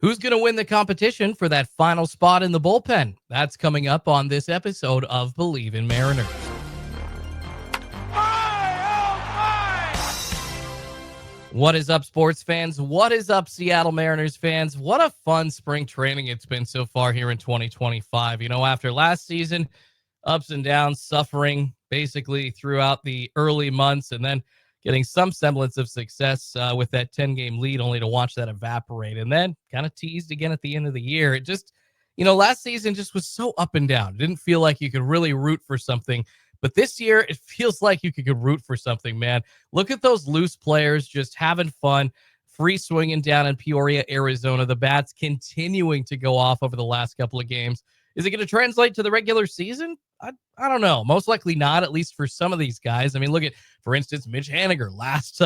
Who's going to win the competition for that final spot in the bullpen? That's coming up on this episode of Bleav in Mariners. What is up, sports fans? What is up, Seattle Mariners fans? What a fun spring training it's been so far here in 2025. You know, after last season, ups and downs, suffering basically throughout the early months, and then getting some semblance of success with that 10-game lead, only to watch that evaporate, and then kind of teased again at the end of the year. It just, last season just was so up and down. It didn't feel like you could really root for something. But this year, it feels like you could root for something, man. Look at those loose players just having fun, free swinging down in Peoria, Arizona. The bats continuing to go off over the last couple of games. Is it going to translate to the regular season? I don't know. Most likely not, at least for some of these guys. I mean, look at, for instance, Mitch Haniger last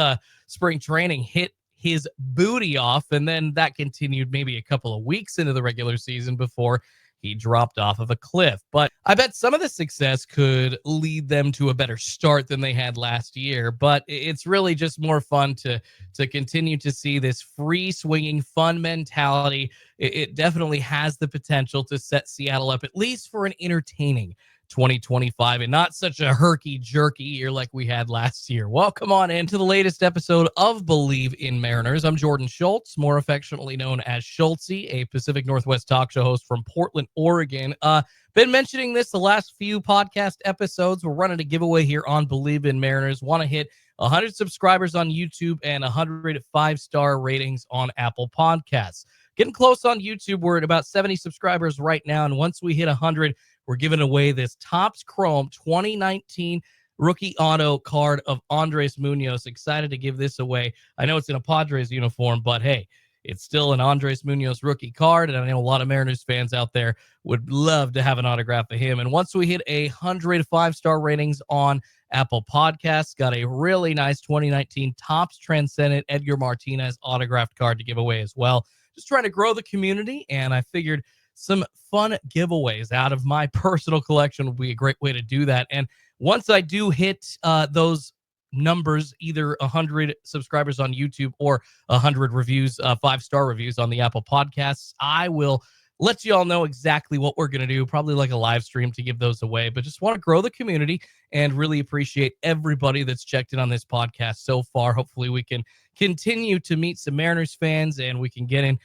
spring training hit his booty off, and then that continued maybe a couple of weeks into the regular season before he dropped off of a cliff. But I bet some of the success could lead them to a better start than they had last year. But it's really just more fun to continue to see this free swinging fun mentality. It definitely has the potential to set Seattle up at least for an entertaining 2025 and not such a herky-jerky year like we had last year. Welcome on into the latest episode of Bleav in Mariners. I'm Jordon Schultz, more affectionately known as Schultzy, a Pacific Northwest talk show host from Portland, Oregon. Been mentioning this the last few podcast episodes. We're running a giveaway here on Bleav in Mariners. Want to hit 100 subscribers on YouTube and 100 five-star ratings on Apple Podcasts. Getting close on YouTube. We're at about 70 subscribers right now, and once we hit 100, we're giving away this Topps Chrome 2019 rookie auto card of Andres Muñoz. Excited to give this away. I know it's in a Padres uniform, but hey, it's still an Andres Muñoz rookie card, and I know a lot of Mariners fans out there would love to have an autograph of him. And once we hit 100 five-star ratings on Apple Podcasts, got a really nice 2019 Topps Transcendent Edgar Martinez autographed card to give away as well. Just trying to grow the community, and I figured some fun giveaways out of my personal collection would be a great way to do that. And once I do hit those numbers, either 100 subscribers on YouTube or 100 reviews, five-star reviews on the Apple Podcasts, I will let you all know exactly what we're going to do, probably like a live stream to give those away. But just want to grow the community and really appreciate everybody that's checked in on this podcast so far. Hopefully we can continue to meet some Mariners fans, and we can get in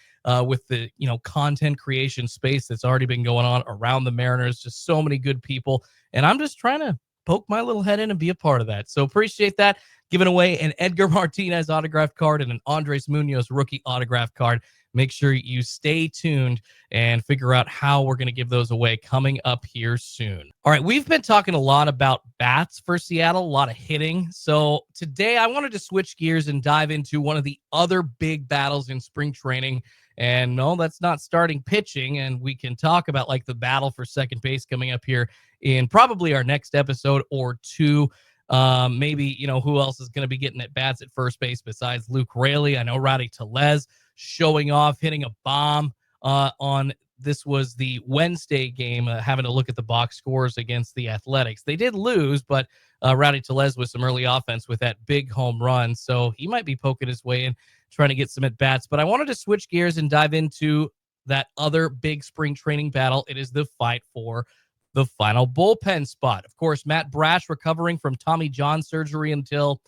with the content creation space that's already been going on around the Mariners. Just so many good people, and I'm just trying to poke my little head in and be a part of that. So appreciate that. Giving away an Edgar Martinez autographed card and an Andres Muñoz rookie autographed card. Make sure you stay tuned and figure out how we're going to give those away coming up here soon. All right, we've been talking a lot about bats for Seattle, a lot of hitting. So today I wanted to switch gears and dive into one of the other big battles in spring training. And no, that's not starting pitching. And we can talk about like the battle for second base coming up here in probably our next episode or two. Maybe, who else is going to be getting at bats at first base besides Luke Raley? I know Rowdy Tellez showing off, hitting a bomb on this was the Wednesday game, having a look at the box scores against the Athletics. They did lose, but Rowdy Tellez with some early offense with that big home run. So he might be poking his way in, trying to get some at bats. But I wanted to switch gears and dive into that other big spring training battle. It is the fight for the final bullpen spot. Of course, Matt Brash recovering from Tommy John surgery until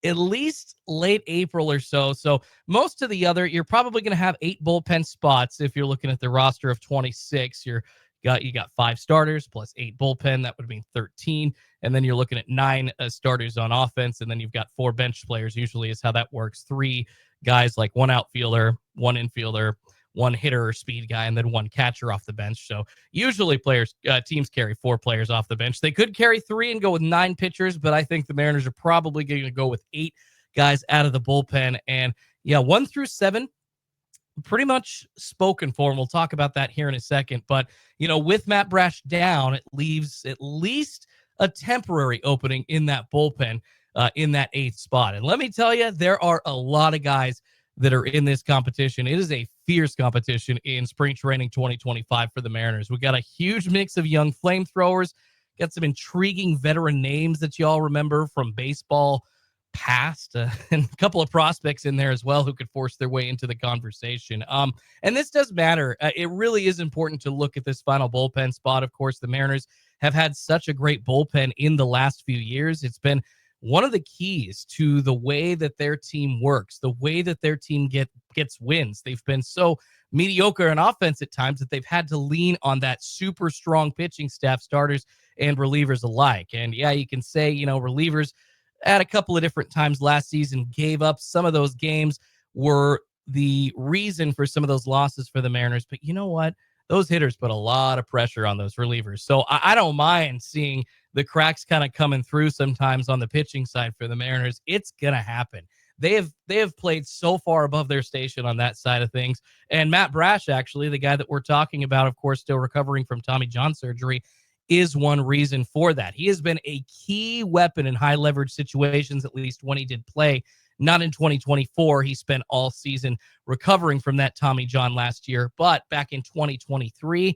at least late April or so. So most of the other, you're probably going to have 8 bullpen spots. If you're looking at the roster of 26, you got 5 starters plus 8 bullpen. That would mean 13. And then you're looking at 9 starters on offense. And then you've got 4 bench players. Usually is how that works. 3 guys, like 1 outfielder, 1 infielder, 1 hitter or speed guy, and then 1 catcher off the bench. So usually teams carry 4 players off the bench. They could carry 3 and go with 9 pitchers, but I think the Mariners are probably going to go with 8 guys out of the bullpen. And 1 through 7, pretty much spoken for, and we'll talk about that here in a second. But, with Matt Brash down, it leaves at least a temporary opening in that bullpen in that 8th spot. And let me tell you, there are a lot of guys that are in this competition. It is a fierce competition in spring training 2025 for the Mariners. We got a huge mix of young flamethrowers, got some intriguing veteran names that y'all remember from baseball past and a couple of prospects in there as well who could force their way into the conversation. And this does matter. It really is important to look at this final bullpen spot. Of course, the Mariners have had such a great bullpen in the last few years. It's been one of the keys to the way that their team works, the way that their team gets wins. They've been so mediocre in offense at times that they've had to lean on that super strong pitching staff, starters and relievers alike. And yeah, you can say, relievers at a couple of different times last season gave up. Some of those games were the reason for some of those losses for the Mariners. But you know what? Those hitters put a lot of pressure on those relievers. So I don't mind seeing the cracks kind of coming through sometimes on the pitching side for the Mariners. It's going to happen. They have played so far above their station on that side of things. And Matt Brash, actually, the guy that we're talking about, of course, still recovering from Tommy John surgery, is one reason for that. He has been a key weapon in high leverage situations, at least when he did play. Not in 2024. He spent all season recovering from that Tommy John last year. But back in 2023,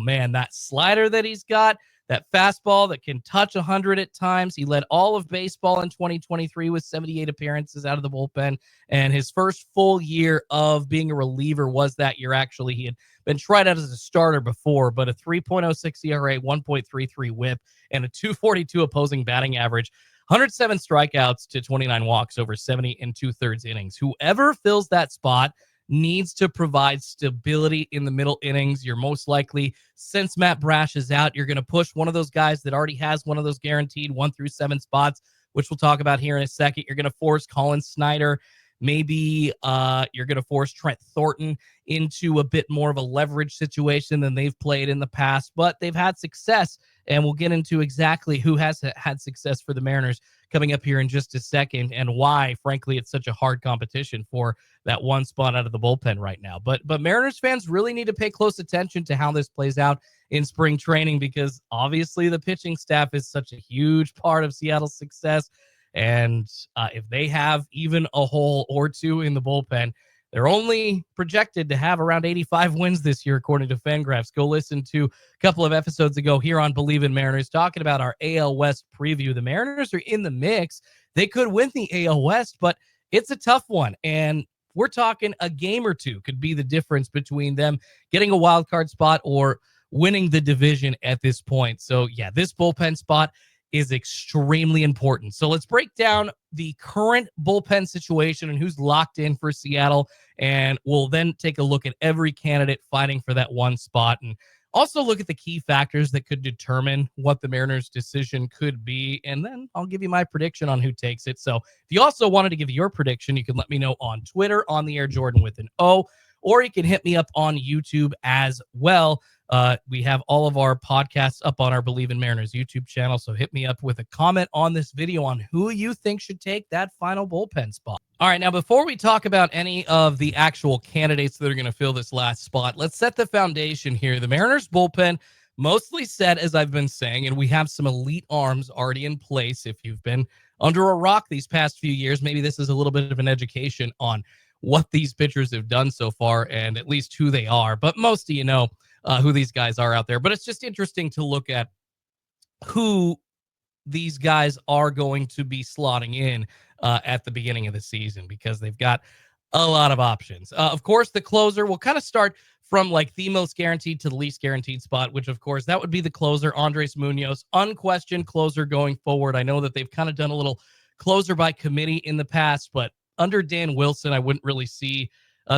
man, that slider that he's got, that fastball that can touch 100 at times. He led all of baseball in 2023 with 78 appearances out of the bullpen. And his first full year of being a reliever was that year, actually. He had been tried out as a starter before, but a 3.06 ERA, 1.33 whip, and a 242 opposing batting average. 107 strikeouts to 29 walks over 70 and 2/3 innings. Whoever fills that spot needs to provide stability in the middle innings. You're most likely, since Matt Brash is out, you're going to push one of those guys that already has one of those guaranteed 1 through 7 spots, which we'll talk about here in a second. You're going to force Colin Snyder. Maybe you're going to force Trent Thornton into a bit more of a leverage situation than they've played in the past, but they've had success, and we'll get into exactly who has had success for the Mariners coming up here in just a second, and why, frankly, it's such a hard competition for that one spot out of the bullpen right now. But Mariners fans really need to pay close attention to how this plays out in spring training, because obviously the pitching staff is such a huge part of Seattle's success. And if they have even a hole or two in the bullpen, they're only projected to have around 85 wins this year, according to Fangraphs. Go listen to a couple of episodes ago here on Bleav in Mariners, talking about our AL West preview. The Mariners are in the mix. They could win the AL West, but it's a tough one. And we're talking a game or two could be the difference between them getting a wild card spot or winning the division at this point. So, yeah, this bullpen spot is extremely important. So let's break down the current bullpen situation and who's locked in for Seattle. And we'll then take a look at every candidate fighting for that one spot, and also look at the key factors that could determine what the Mariners' decision could be. And then I'll give you my prediction on who takes it. So if you also wanted to give your prediction, you can let me know on Twitter, on the air Jordan with an O, or you can hit me up on YouTube as well. We have all of our podcasts up on our Bleav in Mariners YouTube channel, so hit me up with a comment on this video on who you think should take that final bullpen spot. All right, now before we talk about any of the actual candidates that are going to fill this last spot, let's set the foundation here. The Mariners bullpen mostly set, as I've been saying, and we have some elite arms already in place. If you've been under a rock these past few years, maybe this is a little bit of an education on what these pitchers have done so far and at least who they are. But most of you know who these guys are out there. But it's just interesting to look at who these guys are going to be slotting in at the beginning of the season, because they've got a lot of options. Of course, the closer will kind of start from like the most guaranteed to the least guaranteed spot, which of course that would be the closer, Andres Muñoz, unquestioned closer going forward. I know that they've kind of done a little closer by committee in the past, but under Dan Wilson, I wouldn't really see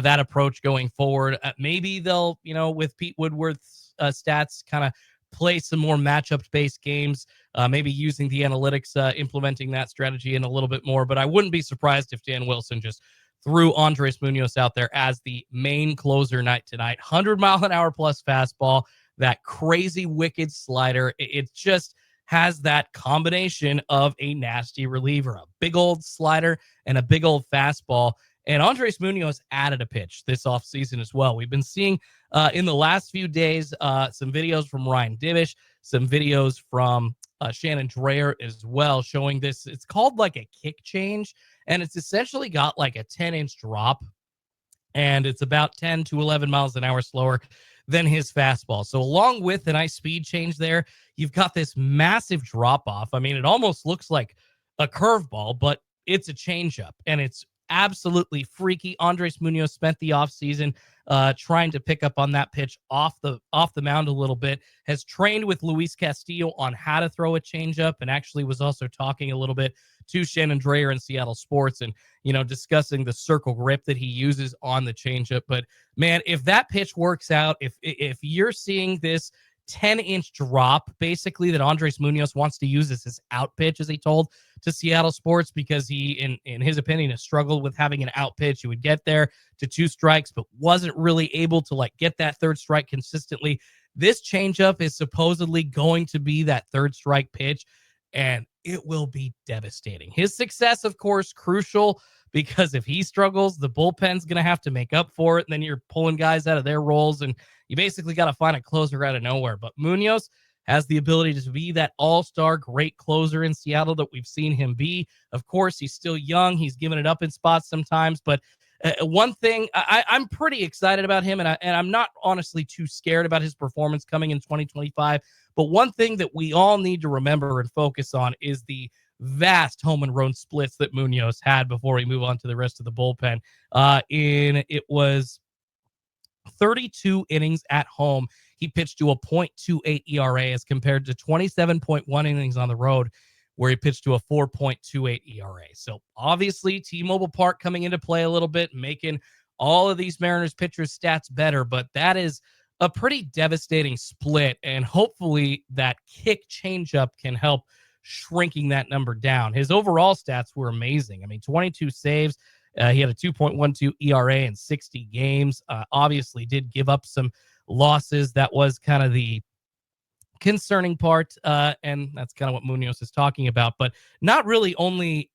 that approach going forward. Maybe they'll, with Pete Woodworth's stats, kind of play some more matchup-based games, maybe using the analytics, implementing that strategy in a little bit more. But I wouldn't be surprised if Dan Wilson just threw Andres Muñoz out there as the main closer night tonight. 100-mile-an-hour plus fastball, that crazy wicked slider. It just has that combination of a nasty reliever, a big old slider and a big old fastball. And Andres Muñoz added a pitch this offseason as well. We've been seeing in the last few days some videos from Ryan Divish, some videos from Shannon Dreyer as well, showing this. It's called like a kick change, and it's essentially got like a 10-inch drop, and it's about 10 to 11 miles an hour slower than his fastball. So along with a nice speed change there, you've got this massive drop off. I mean, it almost looks like a curveball, but it's a changeup, and it's absolutely freaky. Andres Muñoz spent the offseason trying to pick up on that pitch off the mound a little bit, has trained with Luis Castillo on how to throw a changeup, and actually was also talking a little bit to Shannon Drayer in Seattle Sports and, discussing the circle grip that he uses on the changeup. But man, if that pitch works out, if you're seeing this 10-inch drop, basically, that Andres Muñoz wants to use as his out pitch, as he told to Seattle Sports, because he, in his opinion, has struggled with having an out pitch. He would get there to 2 strikes, but wasn't really able to get that 3rd strike consistently. This changeup is supposedly going to be that 3rd strike pitch, and it will be devastating. His success, of course, crucial, because if he struggles, the bullpen's going to have to make up for it. And then you're pulling guys out of their roles, and you basically got to find a closer out of nowhere. But Muñoz has the ability to be that all-star great closer in Seattle that we've seen him be. Of course, he's still young. He's given it up in spots sometimes. But one thing, I'm pretty excited about him, and I'm not honestly too scared about his performance coming in 2025. But one thing that we all need to remember and focus on is the vast home and run splits that Muñoz had before we move on to the rest of the bullpen. It was 32 innings at home. He pitched to a .28 ERA as compared to 27.1 innings on the road, where he pitched to a 4.28 ERA. So obviously T-Mobile Park coming into play a little bit, making all of these Mariners pitchers' stats better, but that is a pretty devastating split, and hopefully that kick changeup can help shrinking that number down. His overall stats were amazing. I mean, 22 saves. He had a 2.12 ERA in 60 games. Obviously did give up some losses. That was kind of the concerning part, and that's kind of what Muñoz is talking about, but not really only,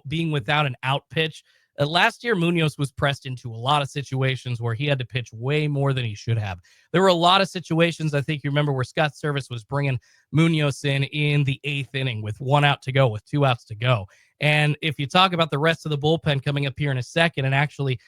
being without an out pitch. Last year, Muñoz was pressed into a lot of situations where he had to pitch way more than he should have. There were a lot of situations, I think you remember, where Scott Service was bringing Muñoz in the 8th inning with 1 out to go, with 2 outs to go. And if you talk about the rest of the bullpen coming up here in a second, and actually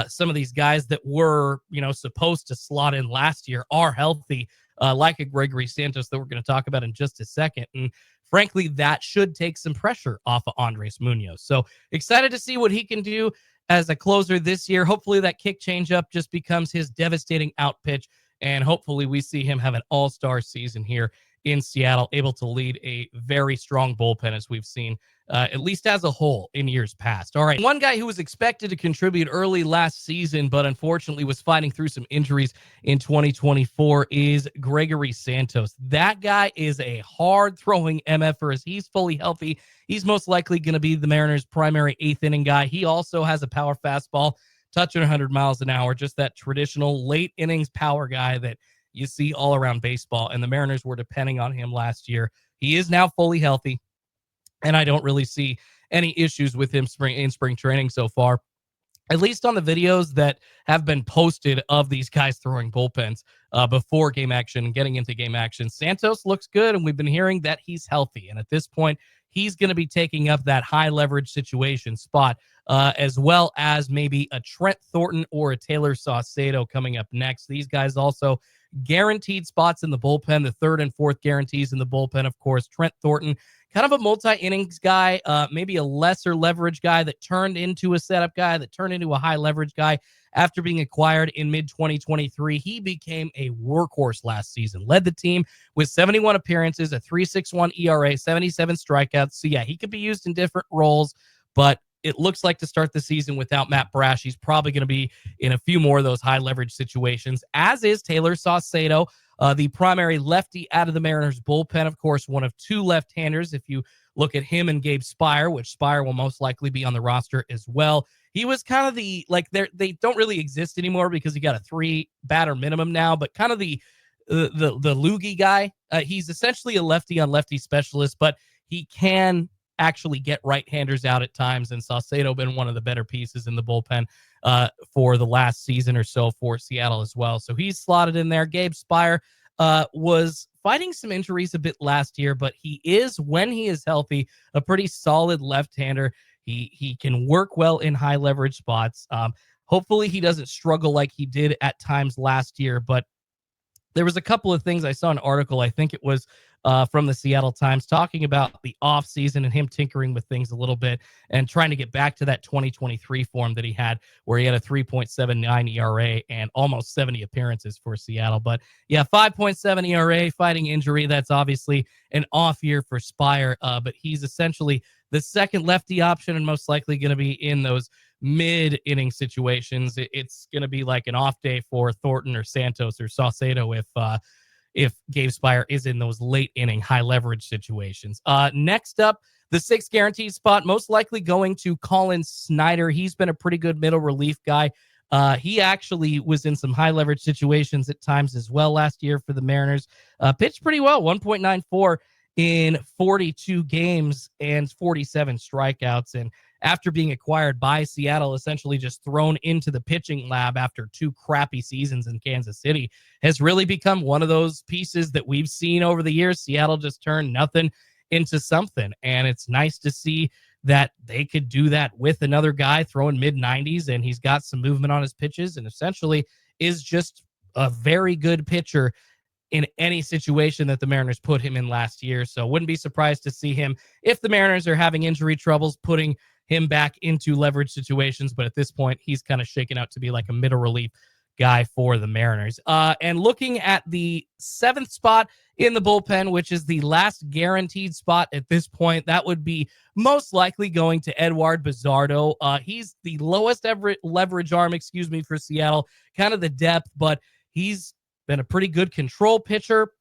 some of these guys that were, supposed to slot in last year are healthy, like a Gregory Santos that we're going to talk about in just a second. And frankly, that should take some pressure off of Andres Muñoz. So excited to see what he can do as a closer this year. Hopefully that kick changeup just becomes his devastating out pitch, and hopefully we see him have an all-star season here in Seattle, able to lead a very strong bullpen, as we've seen, at least as a whole, in years past. All right, one guy who was expected to contribute early last season, but unfortunately was fighting through some injuries in 2024, is Gregory Santos. That guy is a hard-throwing MFer. As he's fully healthy, he's most likely going to be the Mariners' primary 8th inning guy. He also has a power fastball, touching 100 miles an hour, just that traditional late innings power guy that you see all around baseball, and the Mariners were depending on him last year. He is now fully healthy, and I don't really see any issues with him in spring training so far, at least on the videos that have been posted of these guys throwing bullpens before game action and getting into game action. Santos looks good, and we've been hearing that he's healthy, and at this point, he's going to be taking up that high leverage situation spot, as well as maybe a Trent Thornton or a Taylor Saucedo coming up next. These guys also guaranteed spots in the bullpen, the 3rd and 4th guarantees in the bullpen. Of course, Trent Thornton, kind of a multi-innings guy, maybe a lesser leverage guy that turned into a setup guy, that turned into a high leverage guy after being acquired in mid-2023. He became a workhorse last season, led the team with 71 appearances, a 3.61 ERA, 77 strikeouts. So yeah, he could be used in different roles, but it looks like to start the season without Matt Brash, he's probably going to be in a few more of those high leverage situations, as is Taylor Saucedo, the primary lefty out of the Mariners bullpen. Of course, one of 2 left-handers. If you look at him and Gabe Spire, which Spire will most likely be on the roster as well. He was kind of the, they don't really exist anymore because he got a 3 batter minimum now, but kind of the loogie guy. He's essentially a lefty on lefty specialist, but he can actually get right-handers out at times, and Saucedo been one of the better pieces in the bullpen for the last season or so for Seattle as well. So he's slotted in there. Gabe Spire was fighting some injuries a bit last year, but he is, when he is healthy, a pretty solid left-hander. He can work well in high leverage spots. Hopefully he doesn't struggle like he did at times last year, but there was a couple of things I saw, an article, I think it was from the Seattle Times, talking about the offseason and him tinkering with things a little bit and trying to get back to that 2023 form that he had, where he had a 3.79 ERA and almost 70 appearances for Seattle. But yeah, 5.7 ERA, fighting injury. That's obviously an off year for Spire, but he's essentially the second lefty option and most likely going to be in those mid-inning situations. It's going to be like an off day for Thornton or Santos or Saucedo if Gabe Spire is in those late inning high leverage situations. Next up, the sixth guaranteed spot, most likely going to Colin Snyder. He's been a pretty good middle relief guy. He actually was in some high leverage situations at times as well last year for the Mariners. Pitched pretty well, 1.94 in 42 games and 47 strikeouts. And after being acquired by Seattle, essentially just thrown into the pitching lab after two crappy seasons in Kansas City, has really become one of those pieces that we've seen over the years. Seattle just turned nothing into something. And it's nice to see that they could do that with another guy throwing mid-90s, and he's got some movement on his pitches and essentially is just a very good pitcher in any situation that the Mariners put him in last year. So wouldn't be surprised to see him, if the Mariners are having injury troubles, putting him back into leverage situations. But at this point, he's kind of shaken out to be like a middle relief guy for the Mariners. And looking at the seventh spot in the bullpen, which is the last guaranteed spot at this point, that would be most likely going to Eduard Bizardo. He's the lowest ever leverage arm, for Seattle, kind of the depth, but he's been a pretty good control pitcher.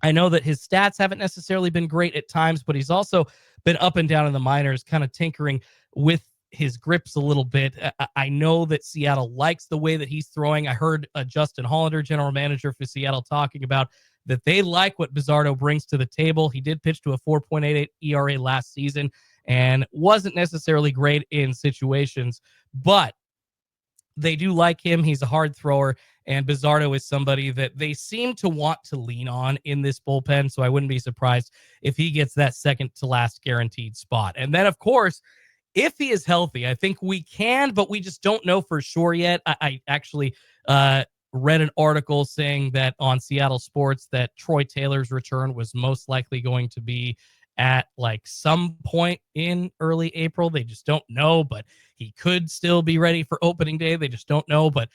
I know that his stats haven't necessarily been great at times, but he's also been up and down in the minors, kind of tinkering with his grips a little bit. I know that Seattle likes the way that he's throwing. I heard Justin Hollander, general manager for Seattle, talking about that they like what Bizardo brings to the table. He did pitch to a 4.88 ERA last season and wasn't necessarily great in situations, but they do like him. He's a hard thrower, and Bizardo is somebody that they seem to want to lean on in this bullpen, so I wouldn't be surprised if he gets that second to last guaranteed spot. And then, of course, if he is healthy, I think we can, but we just don't know for sure yet. I actually read an article saying that on Seattle Sports that Troy Taylor's return was most likely going to be at like some point in early April. They just don't know, but he could still be ready for opening day. They just don't know. But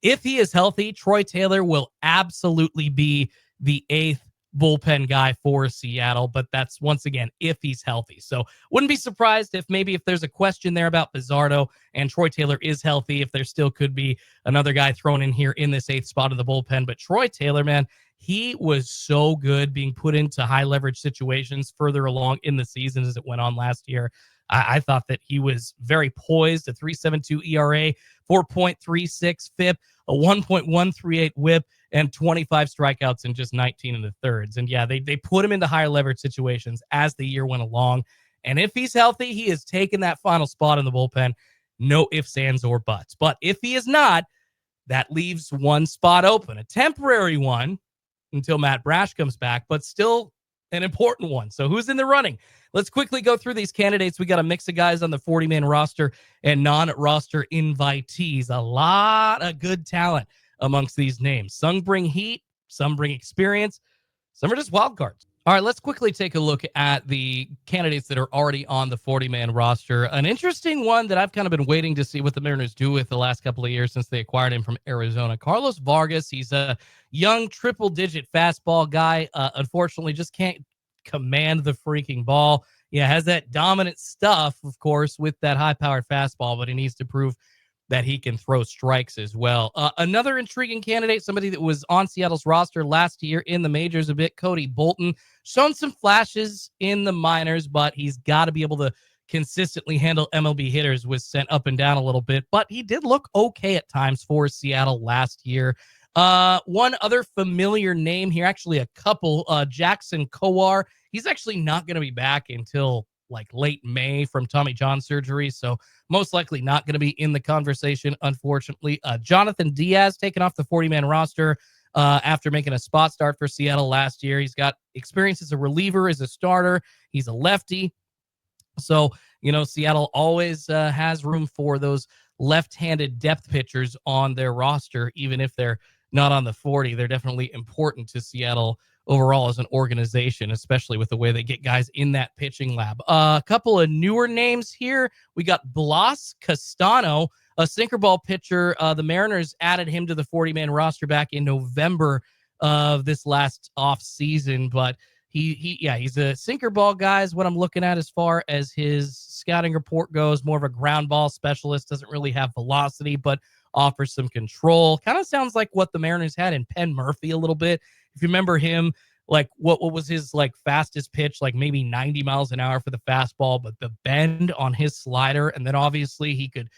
if he is healthy, Troy Taylor will absolutely be the eighth bullpen guy for Seattle. But that's, once again, if he's healthy. So wouldn't be surprised if there's a question there about Bizardo and Troy Taylor is healthy, if there still could be another guy thrown in here in this eighth spot of the bullpen. But Troy Taylor, man, he was so good being put into high leverage situations further along in the season as it went on last year. I thought that he was very poised, a 3.72 ERA, 4.36 FIP, a 1.138 WHIP, and 25 strikeouts in just 19 1/3. And yeah, they put him into higher leverage situations as the year went along. And if he's healthy, he has taken that final spot in the bullpen. No ifs, ands, or buts. But if he is not, that leaves one spot open, a temporary one until Matt Brash comes back, but still an important one. So who's in the running? Let's quickly go through these candidates. We got a mix of guys on the 40-man roster and non-roster invitees. A lot of good talent amongst these names. Some bring heat, some bring experience, some are just wild cards. All right, let's quickly take a look at the candidates that are already on the 40-man roster. An interesting one that I've kind of been waiting to see what the Mariners do with the last couple of years since they acquired him from Arizona. Carlos Vargas, he's a young triple-digit fastball guy. Unfortunately, just can't command the freaking ball. Yeah, has that dominant stuff, of course, with that high-powered fastball, but he needs to prove that he can throw strikes as well. Another intriguing candidate, somebody that was on Seattle's roster last year in the majors a bit, Cody Bolton. Shown some flashes in the minors, but he's got to be able to consistently handle MLB hitters. Was sent up and down a little bit, but he did look okay at times for Seattle last year. One other familiar name here, actually a couple, Jackson Kowar. He's actually not going to be back until like late May from Tommy John surgery, so most likely not going to be in the conversation, unfortunately. Jonathan Diaz taken off the 40-man roster after making a spot start for Seattle last year. He's got experience as a reliever, as a starter. He's a lefty. So, Seattle always has room for those left-handed depth pitchers on their roster, even if they're not on the 40. They're definitely important to Seattle overall as an organization, especially with the way they get guys in that pitching lab. A couple of newer names here. We got Blas Castano, a sinker ball pitcher. The Mariners added him to the 40-man roster back in November of this last offseason, but he's a sinker ball guy is what I'm looking at as far as his scouting report goes. More of a ground ball specialist, doesn't really have velocity, but offers some control. Kind of sounds like what the Mariners had in Penn Murphy a little bit. If you remember him, like what was his like fastest pitch, like maybe 90 miles an hour for the fastball, but the bend on his slider, and then obviously he could,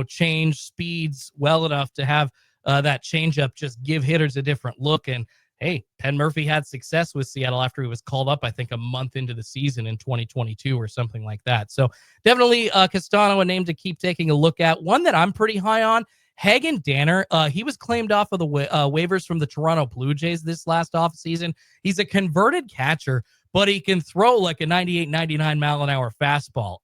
change speeds well enough to have that changeup just give hitters a different look. And hey, Penn Murphy had success with Seattle after he was called up, I think, a month into the season in 2022 or something like that. So definitely Castano, a name to keep taking a look at. One that I'm pretty high on, Hagen Danner. He was claimed off of the waivers from the Toronto Blue Jays this last offseason. He's a converted catcher, but he can throw like a 98, 99 mile an hour fastball.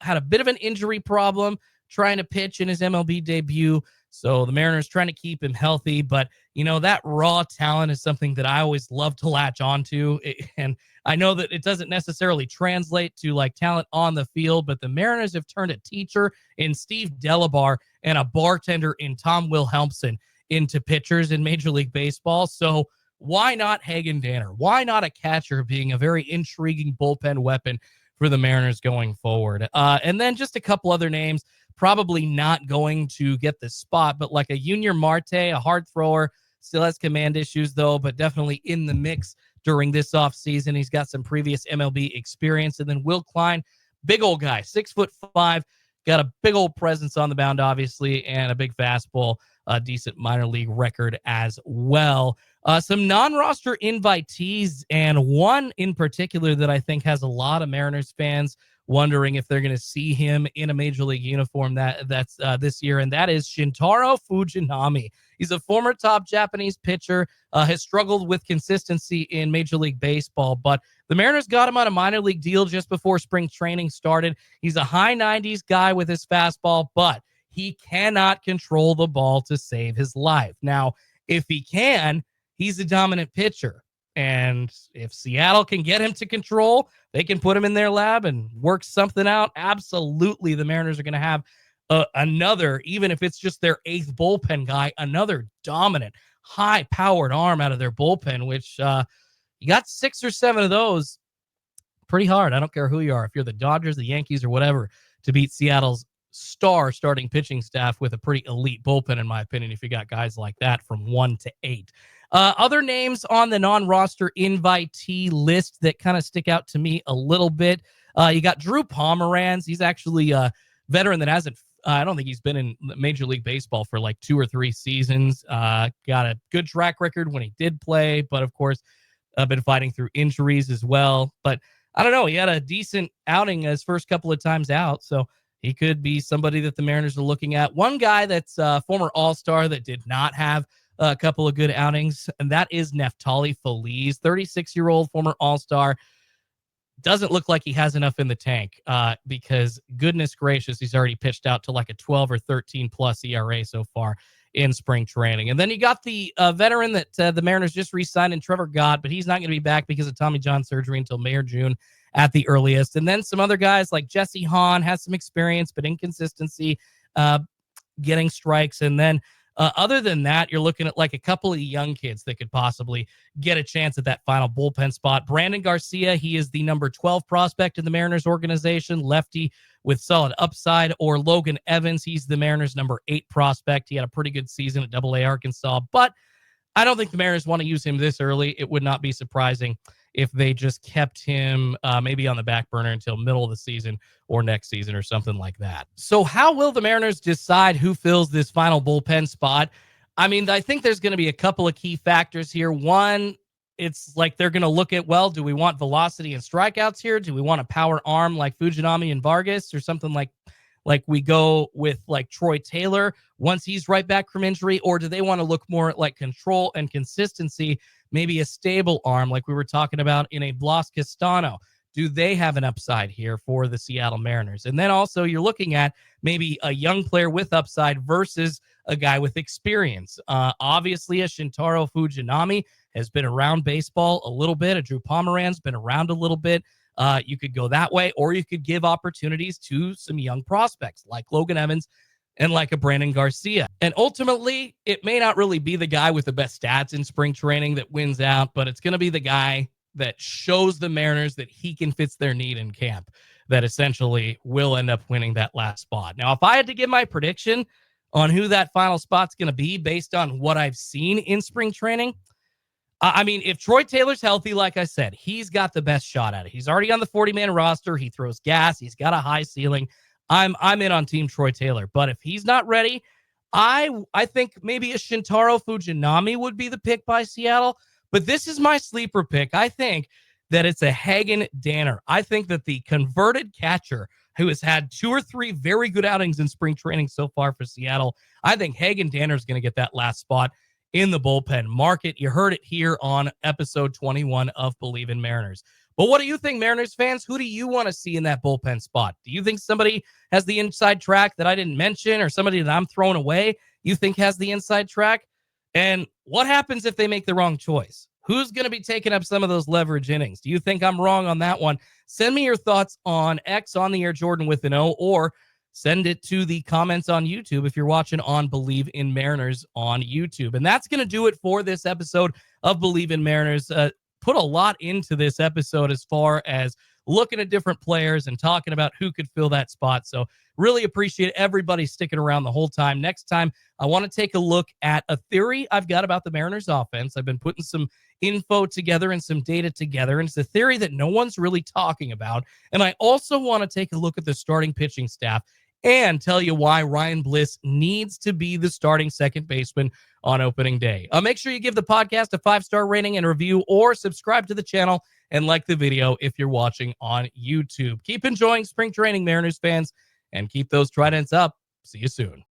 Had a bit of an injury problem trying to pitch in his MLB debut. So the Mariners trying to keep him healthy, but that raw talent is something that I always love to latch onto. And I know that it doesn't necessarily translate to like talent on the field, but the Mariners have turned a teacher in Steve Delabar and a bartender in Tom Wilhelmsen into pitchers in Major League Baseball. So why not Hagen Danner? Why not a catcher being a very intriguing bullpen weapon for the Mariners going forward? And then just a couple other names, probably not going to get the spot, but like a Junior Marte, a hard thrower, still has command issues though, but definitely in the mix during this offseason. He's got some previous MLB experience. And then Will Klein, big old guy, 6'5", got a big old presence on the mound, obviously, and a big fastball, a decent minor league record as well. Some non-roster invitees, and one in particular that I think has a lot of Mariners fans wondering if they're going to see him in a Major League uniform that's this year, and that is Shintaro Fujinami. He's a former top Japanese pitcher, has struggled with consistency in Major League Baseball, but the Mariners got him on a minor league deal just before spring training started. He's a high 90s guy with his fastball, but he cannot control the ball to save his life. Now, if he can, he's a dominant pitcher. And if Seattle can get him to control, they can put him in their lab and work something out. Absolutely, the Mariners are going to have another, even if it's just their eighth bullpen guy, another dominant, high-powered arm out of their bullpen, which you got 6 or 7 of those. Pretty hard. I don't care who you are. If you're the Dodgers, the Yankees, or whatever, to beat Seattle's star starting pitching staff with a pretty elite bullpen, in my opinion, if you got guys like that from 1 to 8. Other names on the non-roster invitee list that kind of stick out to me a little bit. You got Drew Pomeranz. He's actually a veteran that hasn't, I don't think he's been in Major League Baseball for like 2 or 3 seasons. Got a good track record when he did play, but of course, been fighting through injuries as well. But I don't know. He had a decent outing his first couple of times out, so he could be somebody that the Mariners are looking at. One guy that's a former All-Star that did not have a couple of good outings, and that is Neftali Feliz, 36-year-old former All-Star. Doesn't look like he has enough in the tank because, goodness gracious, he's already pitched out to like a 12 or 13-plus ERA so far in spring training. And then you got the veteran that the Mariners just re-signed in Trevor Gott, but he's not going to be back because of Tommy John surgery until May or June at the earliest. And then some other guys like Jesse Hahn has some experience, but inconsistency getting strikes. And then other than that, you're looking at like a couple of young kids that could possibly get a chance at that final bullpen spot. Brandon Garcia, he is the number 12 prospect in the Mariners organization, lefty with solid upside. Or Logan Evans, he's the Mariners number 8 prospect. He had a pretty good season at AA Arkansas, but I don't think the Mariners want to use him this early. It would not be surprising if they just kept him maybe on the back burner until middle of the season or next season or something like that. So how will the Mariners decide who fills this final bullpen spot? I mean, I think there's going to be a couple of key factors here. One, it's like they're going to look at, well, do we want velocity and strikeouts here? Do we want a power arm like Fujinami and Vargas or something like we go with like Troy Taylor once he's right back from injury? Or do they want to look more at like control and consistency, maybe a stable arm like we were talking about in a Blas Castano? Do they have an upside here for the Seattle Mariners? And then also you're looking at maybe a young player with upside versus a guy with experience. Obviously, a Shintaro Fujinami has been around baseball a little bit. A Drew Pomeranz been around a little bit. You could go that way, or you could give opportunities to some young prospects like Logan Evans and like a Brandon Garcia. And ultimately, it may not really be the guy with the best stats in spring training that wins out, but it's going to be the guy that shows the Mariners that he can fit their need in camp that essentially will end up winning that last spot. Now, if I had to give my prediction on who that final spot's going to be based on what I've seen in spring training, I mean, if Troy Taylor's healthy, like I said, he's got the best shot at it. He's already on the 40-man roster. He throws gas. He's got a high ceiling. I'm in on Team Troy Taylor. But if he's not ready, I think maybe a Shintaro Fujinami would be the pick by Seattle. But this is my sleeper pick. I think that it's a Hagen Danner. I think that the converted catcher who has had 2 or 3 very good outings in spring training so far for Seattle, I think Hagen Danner is going to get that last spot in the bullpen. Mark it. You heard it here on episode 21 of Bleav in Mariners. But what do you think, Mariners fans? Who do you want to see in that bullpen spot? Do you think somebody has the inside track that I didn't mention, or somebody that I'm throwing away you think has the inside track? And what happens if they make the wrong choice? Who's going to be taking up some of those leverage innings? Do you think I'm wrong on that one? Send me your thoughts on X on the air Jordan with an O, or send it to the comments on YouTube if you're watching on Bleav in Mariners on YouTube. And that's going to do it for this episode of Bleav in Mariners. Put a lot into this episode as far as looking at different players and talking about who could fill that spot. So really appreciate everybody sticking around the whole time. Next time, I want to take a look at a theory I've got about the Mariners offense. I've been putting some info together and some data together, and it's a theory that no one's really talking about. And I also want to take a look at the starting pitching staff and tell you why Ryan Bliss needs to be the starting second baseman on opening day. Make sure you give the podcast a 5-star rating and review, or subscribe to the channel and like the video if you're watching on YouTube. Keep enjoying spring training, Mariners fans, and keep those tridents up. See you soon.